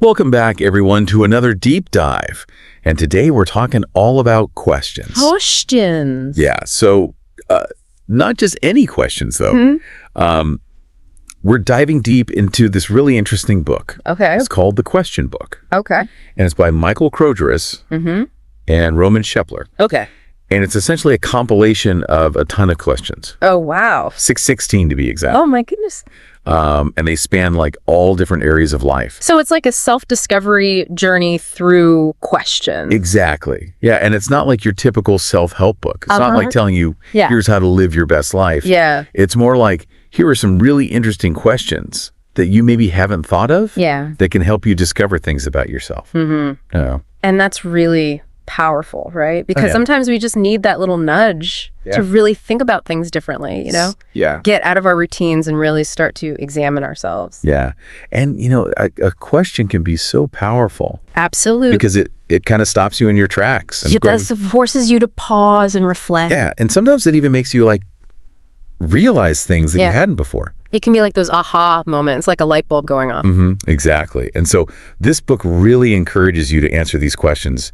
Welcome back, everyone, to another deep dive. And today we're talking all about questions. Questions. Yeah, so not just any questions, though. We're diving deep into this really interesting book. Okay. It's called The Question Book. Okay. And it's by Michael Krogeris and Roman Shepler. Okay. And it's essentially a compilation of a ton of questions. Oh, wow. 616 to be exact. Oh, my goodness. And they span like all different areas of life. So it's like a self-discovery journey through questions. Exactly. Yeah. And it's not like your typical self-help book. It's not like telling you, here's how to live your best life. Yeah. It's more like, here are some really interesting questions that you maybe haven't thought of that can help you discover things about yourself. And that's really powerful, right? Because sometimes we just need that little nudge to really think about things differently, you know? Yeah. Get out of our routines and really start to examine ourselves. Yeah. And, you know, a question can be so powerful. Absolutely. Because it kind of stops you in your tracks. And it does, forces you to pause and reflect. Yeah. And sometimes it even makes you like realize things that you hadn't before. It can be like those aha moments, like a light bulb going off. Exactly. And so this book really encourages you to answer these questions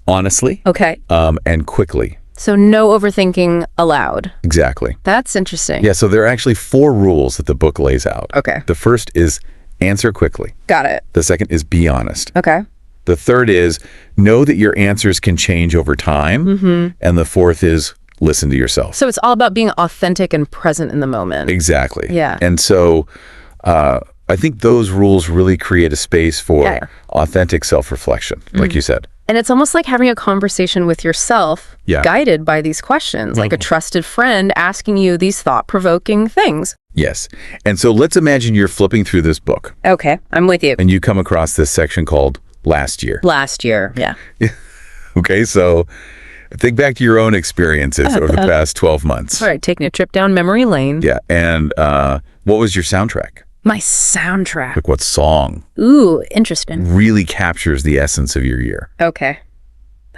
honestly and quickly. So no overthinking allowed. Exactly. That's interesting. Yeah, so there are actually 4 rules that the book lays out. Okay. The first is answer quickly. Got it. The second is be honest. Okay. The third is know that your answers can change over time. And the fourth is listen to yourself. So it's all about being authentic and present in the moment. Exactly. Yeah. And so I think those rules really create a space for authentic self-reflection, like you said. And it's almost like having a conversation with yourself guided by these questions, like a trusted friend asking you these thought-provoking things. Yes. And so let's imagine you're flipping through this book. Okay, I'm with you. And you come across this section called Last Year. Last year, yeah. Okay, so think back to your own experiences over the past 12 months. All right, taking a trip down memory lane. Yeah, and what was your soundtrack? My soundtrack. Like what song? Ooh, interesting. Really captures the essence of your year? Okay.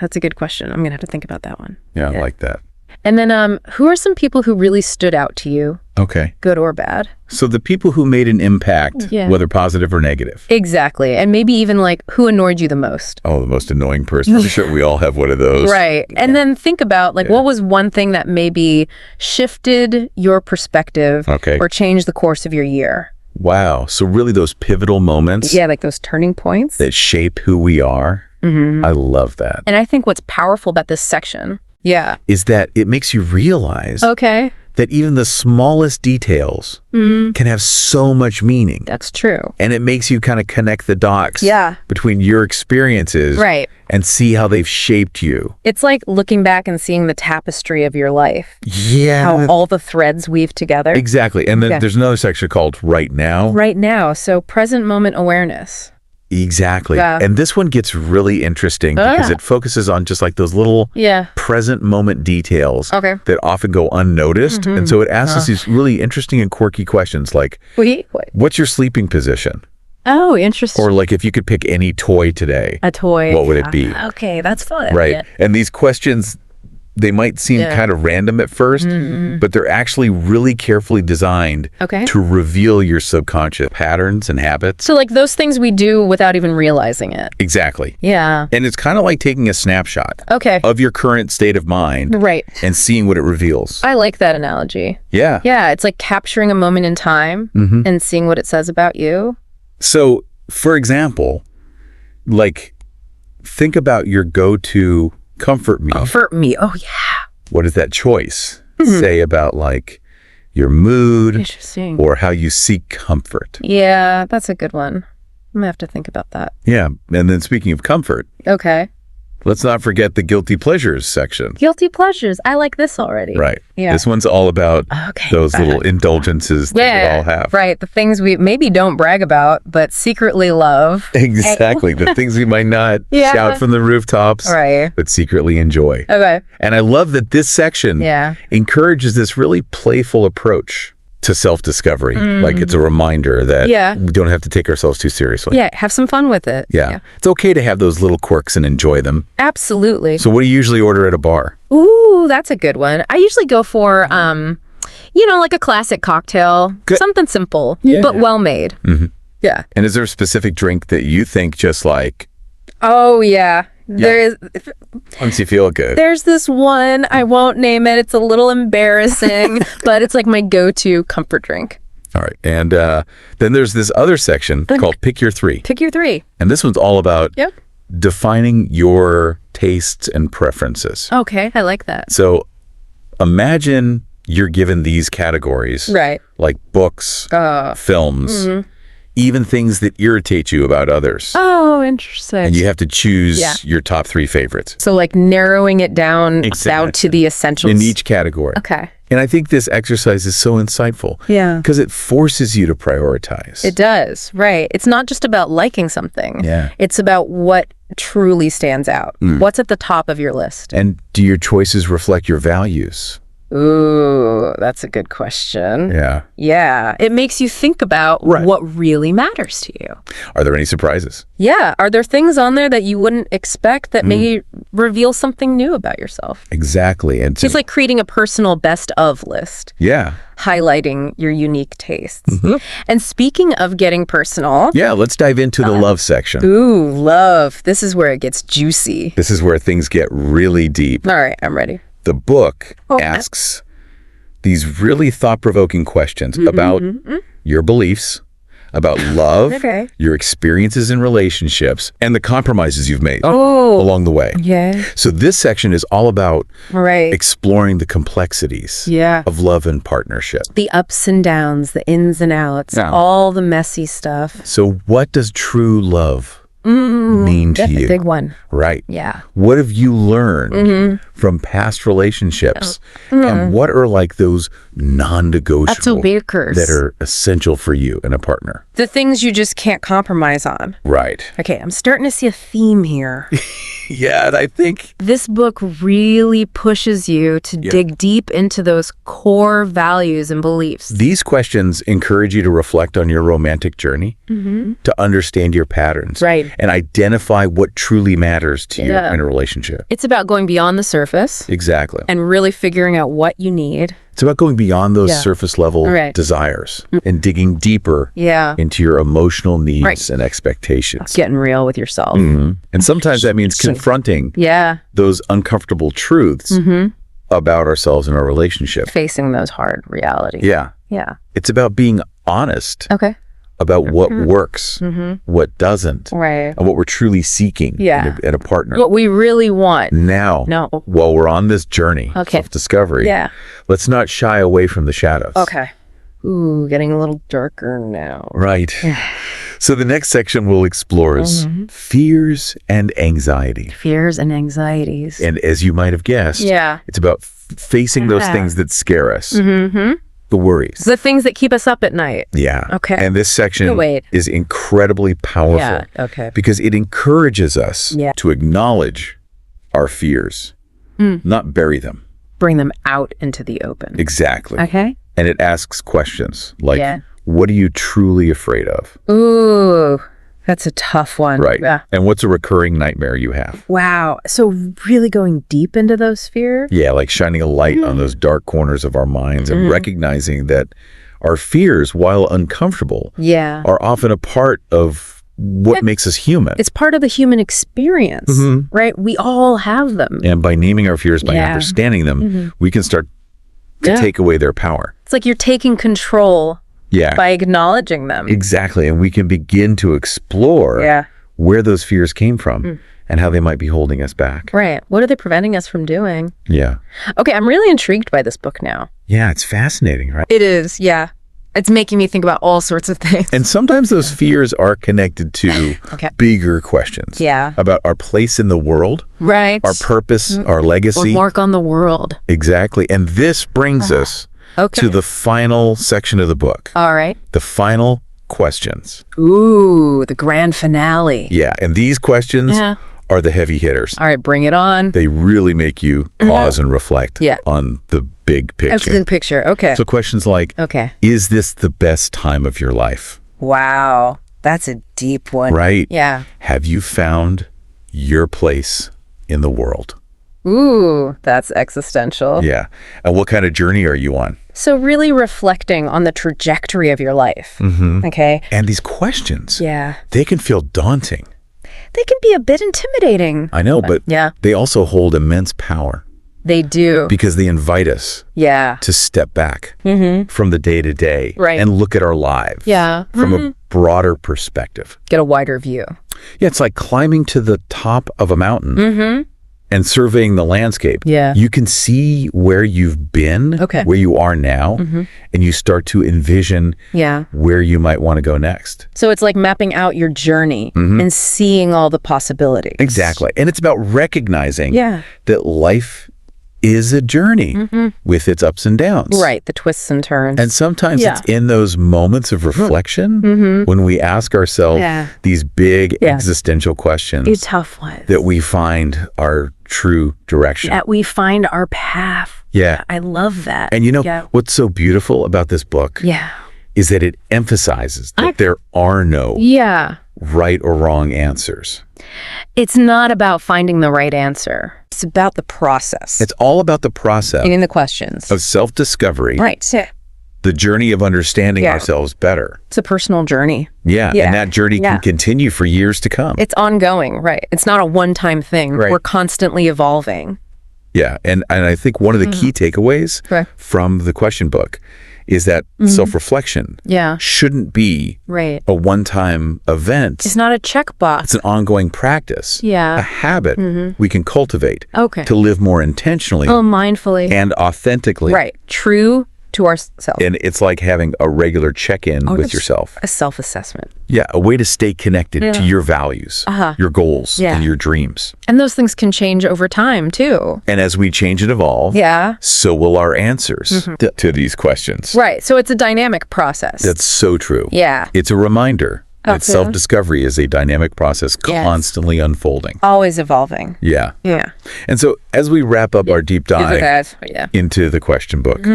That's a good question. I'm going to have to think about that one. Yeah, I like that. And then who are some people who really stood out to you? Okay. Good or bad? So the people who made an impact, whether positive or negative. Exactly. And maybe even like who annoyed you the most? Oh, the most annoying person. I'm sure we all have one of those. Right. And then think about like what was one thing that maybe shifted your perspective or changed the course of your year? Wow. So really those pivotal moments. Yeah, like those turning points. That shape who we are. I love that. And I think what's powerful about this section is that it makes you realize that even the smallest details can have so much meaning. That's true. And it makes you kind of connect the dots between your experiences and see how they've shaped you. It's like looking back and seeing the tapestry of your life. Yeah. How all the threads weave together. Exactly. And then there's another section called Right Now. Right Now. So present moment awareness. Exactly. And this one gets really interesting because it focuses on just like those little present moment details that often go unnoticed. And so it asks us these really interesting and quirky questions like, what's your sleeping position? Oh, interesting. Or like if you could pick any toy today, a toy, what would it be? Okay, that's fun. Right. Yeah. And these questions, they might seem kind of random at first, but they're actually really carefully designed to reveal your subconscious patterns and habits. So like those things we do without even realizing it. Exactly. Yeah. And it's kind of like taking a snapshot of your current state of mind and seeing what it reveals. I like that analogy. Yeah. Yeah, it's like capturing a moment in time and seeing what it says about you. So, for example, like think about your go-to comfort meal. Comfort meal. Oh, yeah. What does that choice say about like your mood or how you seek comfort? Yeah, that's a good one. I'm gonna have to think about that. Yeah. And then speaking of comfort. Okay. Let's not forget the guilty pleasures section. Guilty pleasures. I like this already. Right. Yeah. This one's all about those little indulgences that we all have. Right. The things we maybe don't brag about, but secretly love. Exactly. The things we might not shout from the rooftops, but secretly enjoy. Okay. And I love that this section encourages this really playful approach to self-discovery. Like it's a reminder that we don't have to take ourselves too seriously. Yeah, have some fun with it. Yeah. It's okay to have those little quirks and enjoy them. Absolutely. So what do you usually order at a bar? Ooh, that's a good one. I usually go for, you know, like a classic cocktail. Something simple, but well-made. Yeah. And is there a specific drink that you think just like... Oh, yeah. There is. Once you feel good. There's this one, I won't name it. It's a little embarrassing, but it's like my go-to comfort drink. All right. And then there's this other section called Pick Your Three. Pick Your Three. And this one's all about defining your tastes and preferences. Okay, I like that. So imagine you're given these categories. Right. Like books, films, even things that irritate you about others. Oh, interesting. And you have to choose your top 3 favorites. So like narrowing it down to the essentials. In each category. Okay. And I think this exercise is so insightful. Yeah. Because it forces you to prioritize. It does, right. It's not just about liking something. Yeah. It's about what truly stands out. What's at the top of your list? And do your choices reflect your values? Ooh, that's a good question. Yeah. Yeah. It makes you think about what really matters to you. Are there any surprises? Yeah. Are there things on there that you wouldn't expect that may reveal something new about yourself? Exactly. And it's like creating a personal best of list. Yeah. Highlighting your unique tastes. And speaking of getting personal. Yeah, let's dive into the love section. Ooh, love. This is where it gets juicy. This is where things get really deep. All right, I'm ready. The book asks these really thought-provoking questions about your beliefs, about love, your experiences in relationships, and the compromises you've made along the way. Yeah. So this section is all about exploring the complexities of love and partnership. The ups and downs, the ins and outs, all the messy stuff. So what does true love mean to you? That's a big one. Right. Yeah. What have you learned from past relationships? And what are like those non-negotiables that are essential for you and a partner? The things you just can't compromise on. Right. Okay, I'm starting to see a theme here. Yeah, and I think this book really pushes you to dig deep into those core values and beliefs. These questions encourage you to reflect on your romantic journey, to understand your patterns, and identify what truly matters to you in a relationship. It's about going beyond the surface. Exactly. And really figuring out what you need. It's about going beyond those surface level desires and digging deeper into your emotional needs and expectations. Getting real with yourself. And sometimes that means confronting those uncomfortable truths about ourselves and our relationship. Facing those hard realities. Yeah. It's about being honest about what works, what doesn't, and what we're truly seeking in a partner. What we really want. Now, while we're on this journey of self-discovery, let's not shy away from the shadows. Okay. Ooh, getting a little darker now. Right. So the next section we'll explore is fears and anxiety. Fears and anxieties. And as you might have guessed, it's about facing those things that scare us. The worries. The things that keep us up at night. Yeah. Okay. And this section is incredibly powerful. Because it encourages us to acknowledge our fears, not bury them. Bring them out into the open. Exactly. Okay. And it asks questions like, what are you truly afraid of? Ooh, that's a tough one. Right. Yeah. And what's a recurring nightmare you have? Wow. So really going deep into those fears? Yeah, like shining a light on those dark corners of our minds and recognizing that our fears, while uncomfortable, are often a part of what makes us human. It's part of the human experience, right? We all have them. And by naming our fears, by understanding them, we can start to take away their power. It's like you're taking control by acknowledging them. Exactly. And we can begin to explore where those fears came from and how they might be holding us back. Right. What are they preventing us from doing? Yeah. Okay, I'm really intrigued by this book now. Yeah, it's fascinating, right? It is, yeah. It's making me think about all sorts of things. And sometimes those fears are connected to bigger questions. Yeah. About our place in the world. Right. Our purpose, our legacy. Or mark on the world. Exactly. And this brings us to the final section of the book. All right. The final questions. Ooh, the grand finale. Yeah. And these questions are the heavy hitters. All right, bring it on. They really make you pause and reflect on the big picture. That's the big picture. Okay. So questions like, is this the best time of your life? Wow. That's a deep one. Right. Yeah. Have you found your place in the world? Ooh, that's existential. Yeah. And what kind of journey are you on? So really reflecting on the trajectory of your life. Okay. And these questions, yeah, they can feel daunting. They can be a bit intimidating. I know, but they also hold immense power. They do. Because they invite us to step back from the day-to-day and look at our lives from a broader perspective. Get a wider view. Yeah, it's like climbing to the top of a mountain and surveying the landscape. Yeah. You can see where you've been, where you are now, and you start to envision where you might want to go next. So it's like mapping out your journey and seeing all the possibilities. Exactly. And it's about recognizing that life is a journey with its ups and downs. Right, the twists and turns. And sometimes it's in those moments of reflection when we ask ourselves these big existential questions. These tough ones. That we find our true direction. That we find our path. Yeah. I love that. And you know what's so beautiful about this book is that it emphasizes that there are no right or wrong answers. It's not about finding the right answer. It's about the process. It's all about the process. Meaning the questions. Of self-discovery. Right. The journey of understanding ourselves better. It's a personal journey. Yeah. And that journey can continue for years to come. It's ongoing, right? It's not a one-time thing. Right. We're constantly evolving. Yeah. And I think one of the key takeaways from the question book is that self-reflection shouldn't be a one-time event. It's not a checkbox. It's an ongoing practice. Yeah. A habit we can cultivate to live more intentionally. Mindfully. And authentically. Right. True to ourselves. And it's like having a regular check-in with yourself. A self-assessment. Yeah, a way to stay connected to your values, your goals, and your dreams. And those things can change over time, too. And as we change and evolve, so will our answers to these questions. Right, so it's a dynamic process. That's so true. Yeah. It's a reminder that self-discovery is a dynamic process constantly unfolding. Always evolving. Yeah. Yeah. And so as we wrap up our deep dive into the question book,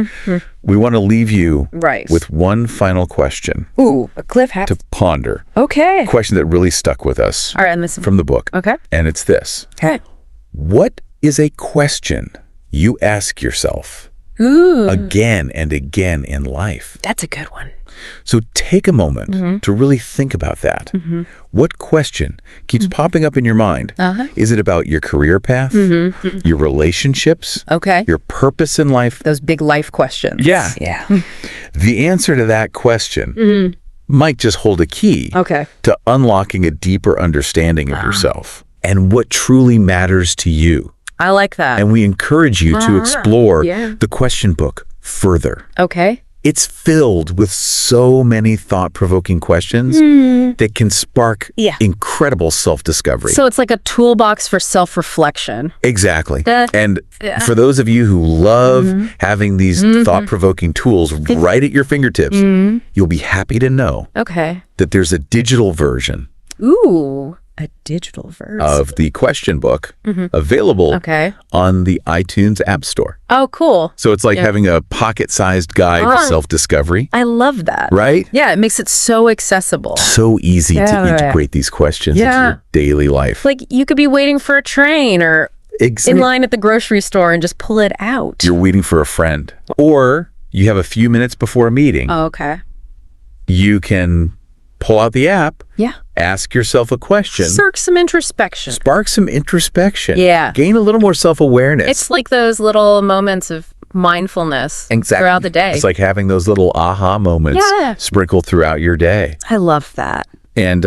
we want to leave you with one final question. Ooh, a cliffhanger. To ponder. Okay. A question that really stuck with us from the book. Okay. And it's this. Okay. What is a question you ask yourself again and again in life? That's a good one. So take a moment to really think about that. What question keeps popping up in your mind? Is it about your career path, your relationships, your purpose in life? Those big life questions. Yeah. The answer to that question might just hold a key to unlocking a deeper understanding of yourself and what truly matters to you. I like that. And we encourage you to explore the question book further. Okay. It's filled with so many thought-provoking questions that can spark incredible self-discovery. So it's like a toolbox for self-reflection. Exactly. And for those of you who love having these thought-provoking tools right at your fingertips, you'll be happy to know that there's a digital version. Ooh. A digital version of the question book available on the iTunes App Store. Oh, cool. So it's like having a pocket-sized guide to self-discovery. I love that. Right? Yeah, it makes it so accessible. So easy to integrate these questions into your daily life. Like you could be waiting for a train or in line at the grocery store and just pull it out. You're waiting for a friend. Or you have a few minutes before a meeting. Oh, okay. You can pull out the app. Yeah. Ask yourself a question. Spark some introspection. Yeah. Gain a little more self-awareness. It's like those little moments of mindfulness throughout the day. It's like having those little aha moments sprinkled throughout your day. I love that. And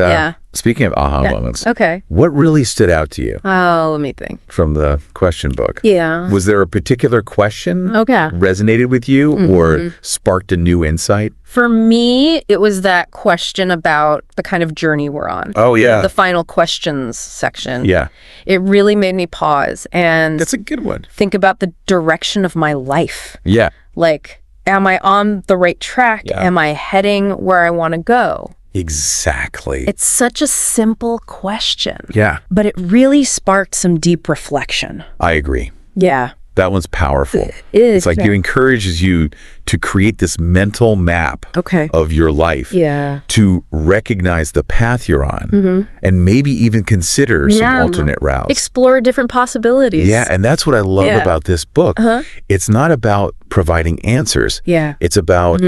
speaking of aha moments, okay, what really stood out to you? Oh, let me think. From the question book. Yeah. Was there a particular question resonated with you or sparked a new insight? For me, it was that question about the kind of journey we're on. Oh, yeah. The final questions section. Yeah. It really made me pause and... That's a good one. ...think about the direction of my life. Yeah. Like, am I on the right track? Yeah. Am I heading where I want to go? Exactly. It's such a simple question. Yeah. But it really sparked some deep reflection. I agree. Yeah. That one's powerful. It's like it encourages you to create this mental map of your life, to recognize the path you're on, and maybe even consider some alternate routes. Explore different possibilities. Yeah, and that's what I love about this book. It's not about providing answers. It's about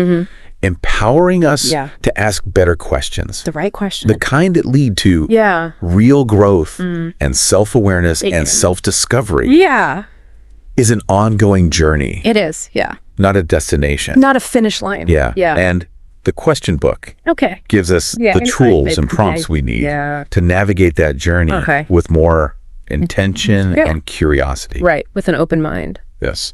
empowering us to ask better questions. The right questions. The kind that lead to real growth and self-awareness and self-discovery. Is an ongoing journey. It is, not a destination. Not a finish line. And the question book gives us the tools and prompts we need to navigate that journey with more intention and curiosity. Right, with an open mind. Yes.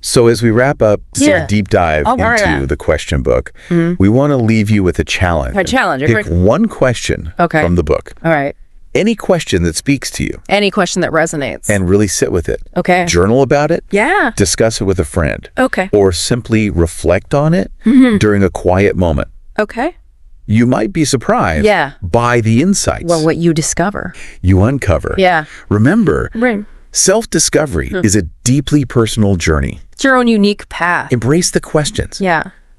So as we wrap up this deep dive into the question book, we want to leave you with a challenge. Pick one question from the book. All right. Any question that speaks to you. Any question that resonates. And really sit with it. Okay. Journal about it. Yeah. Discuss it with a friend. Okay. Or simply reflect on it during a quiet moment. Okay. You might be surprised by the insights. Well, what you discover. You uncover. Remember, self-discovery is a deeply personal journey. It's your own unique path. Embrace the questions.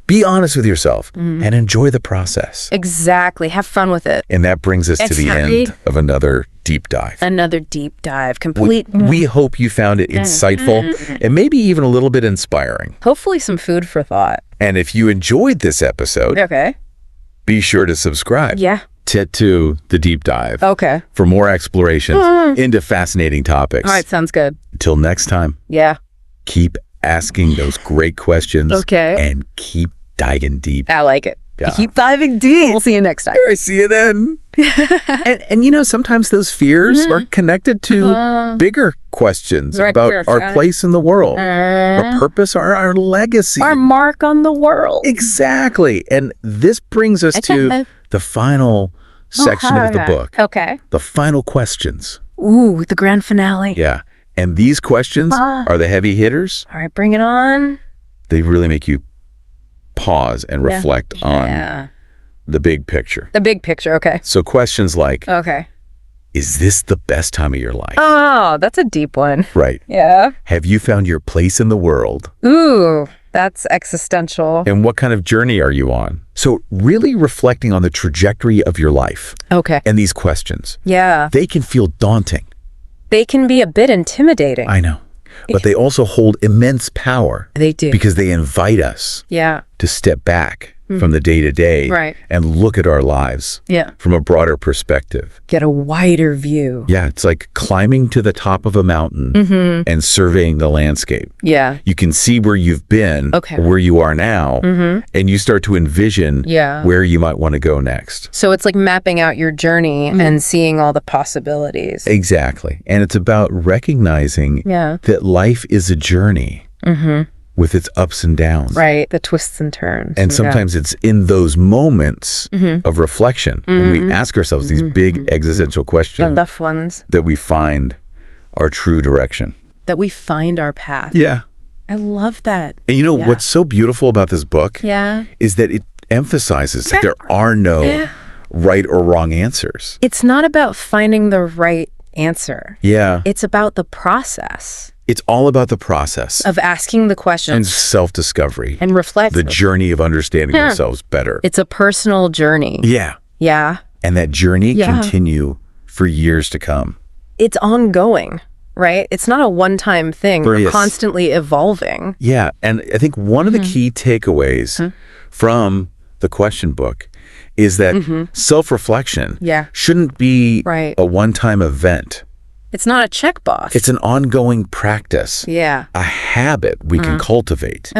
Be honest with yourself and enjoy the process. Exactly. Have fun with it. And that brings us to the end of another deep dive. Another deep dive. Complete. We hope you found it insightful and maybe even a little bit inspiring. Hopefully some food for thought. And if you enjoyed this episode, be sure to subscribe. To the deep dive. For more explorations into fascinating topics. All right, sounds good. Until next time. Keep asking those great questions. And keep diving deep. I like it. Keep diving deep. We'll see you next time. I see you then. and you know, sometimes those fears are connected to bigger questions about our place in the world, our purpose, our legacy, our mark on the world. Exactly. And this brings us to the final section of the book. The final questions. Ooh, the grand finale. And these questions are the heavy hitters. All right, bring it on. They really make you pause and reflect on the big picture. The big picture, So questions like, is this the best time of your life? Oh, that's a deep one. Right. Have you found your place in the world? Ooh, that's existential. And what kind of journey are you on? So really reflecting on the trajectory of your life. And these questions. They can feel daunting. They can be a bit intimidating. I know. But they also hold immense power. They do. Because they invite us to step back from the day-to-day and look at our lives from a broader perspective. Get a wider view. It's like climbing to the top of a mountain and surveying the landscape. You can see where you've been, where you are now, and you start to envision where you might want to go next. So it's like mapping out your journey and seeing all the possibilities. Exactly. And it's about recognizing that life is a journey. With its ups and downs. Right, the twists and turns. And sometimes it's in those moments of reflection when we ask ourselves these big existential questions. The tough ones. That we find our true direction. That we find our path. I love that. And you know what's so beautiful about this book is that it emphasizes that there are no right or wrong answers. It's not about finding the right answer. It's about the process. It's all about the process of asking the questions and self-discovery and reflect. The journey of understanding ourselves better. It's a personal journey. And that journey continue for years to come. It's ongoing, right? It's not a one-time thing. We're constantly evolving. And I think one of the key takeaways from the question book is that self-reflection shouldn't be a one-time event. It's not a checkbox. It's an ongoing practice. A habit we can cultivate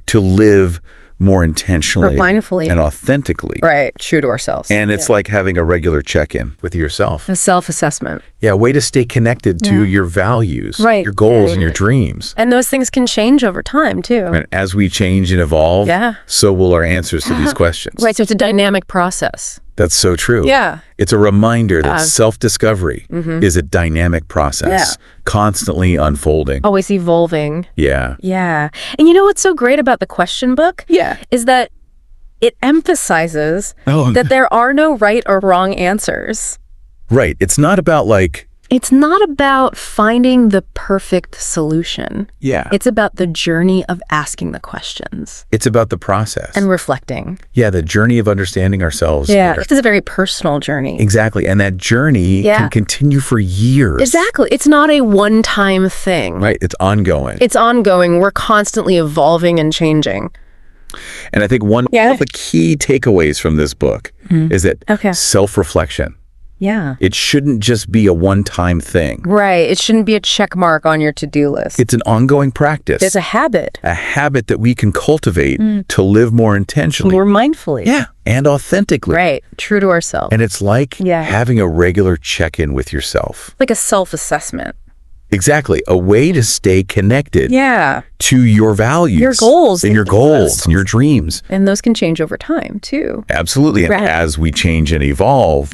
to live more intentionally mindfully and authentically. Right, true to ourselves. And it's like having a regular check-in with yourself. A self-assessment. A way to stay connected to your values, your goals, and your dreams. And those things can change over time, too. And as we change and evolve, so will our answers to these questions. Right, so it's a dynamic process. That's so true. It's a reminder that self-discovery is a dynamic process, constantly unfolding. Always evolving. Yeah. And you know what's so great about the question book? Is that it emphasizes that there are no right or wrong answers. Right. It's not about like It's not about finding the perfect solution. Yeah. It's about the journey of asking the questions. It's about the process. And reflecting. Yeah, the journey of understanding ourselves. Yeah, it's a very personal journey. Exactly. And that journey can continue for years. Exactly. It's not a one-time thing. Right. It's ongoing. It's ongoing. We're constantly evolving and changing. And I think one of the key takeaways from this book is that self-reflection. Yeah. It shouldn't just be a one-time thing. Right. It shouldn't be a check mark on your to-do list. It's an ongoing practice. It's a habit. A habit that we can cultivate to live more intentionally. More mindfully. Yeah. And authentically. Right. True to ourselves. And it's like having a regular check-in with yourself. Like a self-assessment. Exactly. A way to stay connected to your values. Your goals. And your goals and your dreams. And those can change over time, too. Absolutely. And as we change and evolve,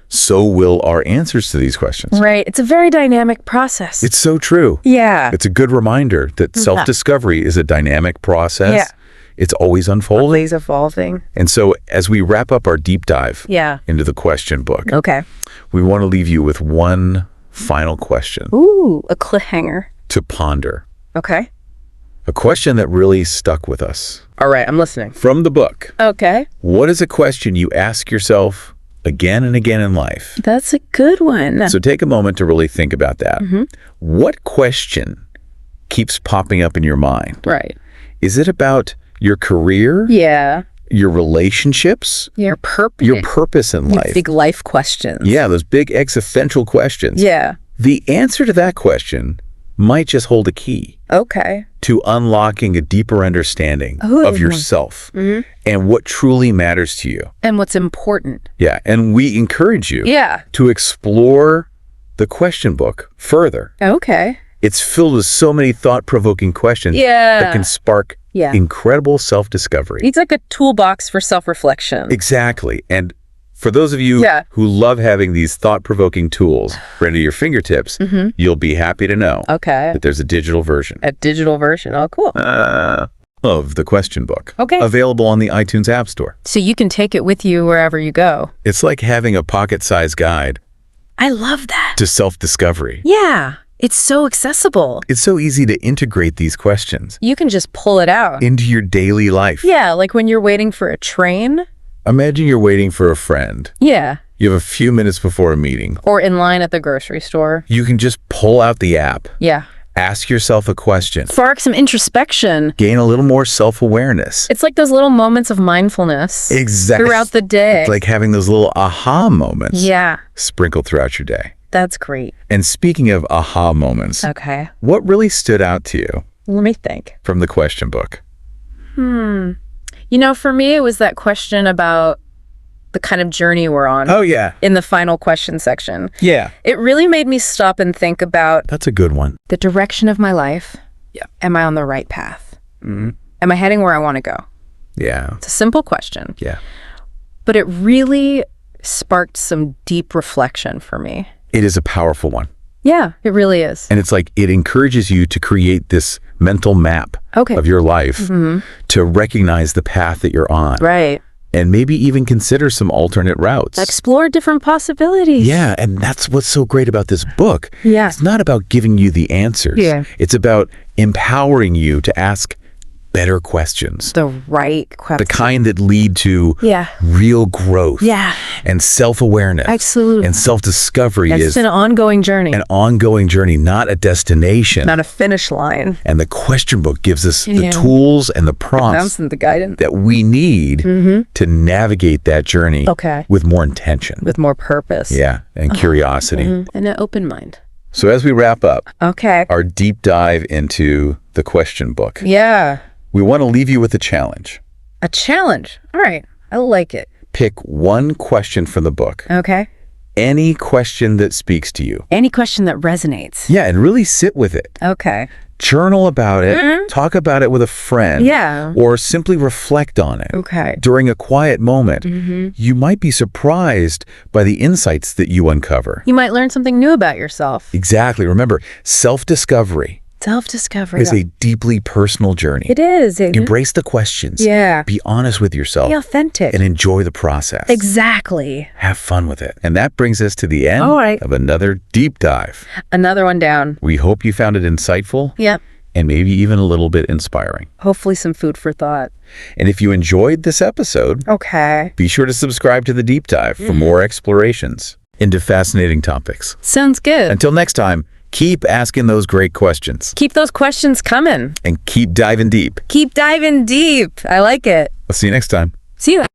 so will our answers to these questions. Right. It's a very dynamic process. It's so true. Yeah. It's a good reminder that self-discovery is a dynamic process. Yeah. It's always unfolding. Always evolving. And so as we wrap up our deep dive into the question book, we want to leave you with one final question. Ooh, a cliffhanger. To ponder. Okay. A question that really stuck with us. All right, I'm listening. From the book. Okay. What is a question you ask yourself again and again in life? That's a good one. So take a moment to really think about that. What question keeps popping up in your mind? Right. Is it about your career? Yeah. Your relationships? Your purpose. Your purpose in life. Big life questions. Yeah, those big existential questions. Yeah. The answer to that question might just hold a key. Okay. To unlocking a deeper understanding of yourself and what truly matters to you. And what's important. Yeah, and we encourage you to explore the question book further. Okay. It's filled with so many thought-provoking questions that can spark incredible self-discovery. It's like a toolbox for self-reflection. Exactly. And for those of you who love having these thought-provoking tools right at your fingertips, you'll be happy to know that there's a digital version. A digital version. Oh, cool. Of the question book. Okay. Available on the iTunes App Store. So you can take it with you wherever you go. It's like having a pocket-sized guide. I love that. To self-discovery. Yeah. It's so accessible. It's so easy to integrate these questions. You can just pull it out. Into your daily life. Yeah, like when you're waiting for a train. Imagine you're waiting for a friend. Yeah. You have a few minutes before a meeting. Or in line at the grocery store. You can just pull out the app. Yeah. Ask yourself a question. Spark some introspection. Gain a little more self-awareness. It's like those little moments of mindfulness. Exactly. Throughout the day. It's like having those little aha moments. Yeah. Sprinkled throughout your day. That's great. And speaking of aha moments. Okay. What really stood out to you? Let me think. From the question book. You know, for me, it was that question about the kind of journey we're on. Oh, yeah. In the final question section. Yeah. It really made me stop and think about... That's a good one. The direction of my life. Yeah. Am I on the right path? Am I heading where I want to go? Yeah. It's a simple question. Yeah. But it really sparked some deep reflection for me. It is a powerful one. Yeah, it really is. And it's like it encourages you to create this mental map of your life to recognize the path that you're on. Right. And maybe even consider some alternate routes. Explore different possibilities. Yeah, and that's what's so great about this book. Yeah. It's not about giving you the answers. Yeah. It's about empowering you to ask better questions. The right questions. The kind that lead to real growth. Yeah. And self-awareness. Absolutely. And self-discovery is an ongoing journey. An ongoing journey, not a destination. Not a finish line. And the question book gives us the tools and the prompts and the guidance that we need to navigate that journey with more intention. With more purpose. Yeah. And curiosity. And an open mind. So as we wrap up our deep dive into the question book. Yeah. We want to leave you with a challenge. A challenge. All right. I like it. Pick one question from the book. Okay. Any question that speaks to you. Any question that resonates. Yeah, and really sit with it. Okay. Journal about it. Talk about it with a friend. Yeah. Or simply reflect on it. Okay. During a quiet moment. You might be surprised by the insights that you uncover. You might learn something new about yourself. Exactly. Remember, self-discovery Self-discovery is a deeply personal journey. It is. Embrace the questions. Yeah. Be honest with yourself. Be authentic. And enjoy the process. Exactly. Have fun with it. And that brings us to the end of another deep dive. Another one down. We hope you found it insightful. Yep. And maybe even a little bit inspiring. Hopefully some food for thought. And if you enjoyed this episode, be sure to subscribe to The Deep Dive for more explorations into fascinating topics. Sounds good. Until next time, keep asking those great questions. Keep those questions coming. And keep diving deep. Keep diving deep. I like it. I'll see you next time. See you.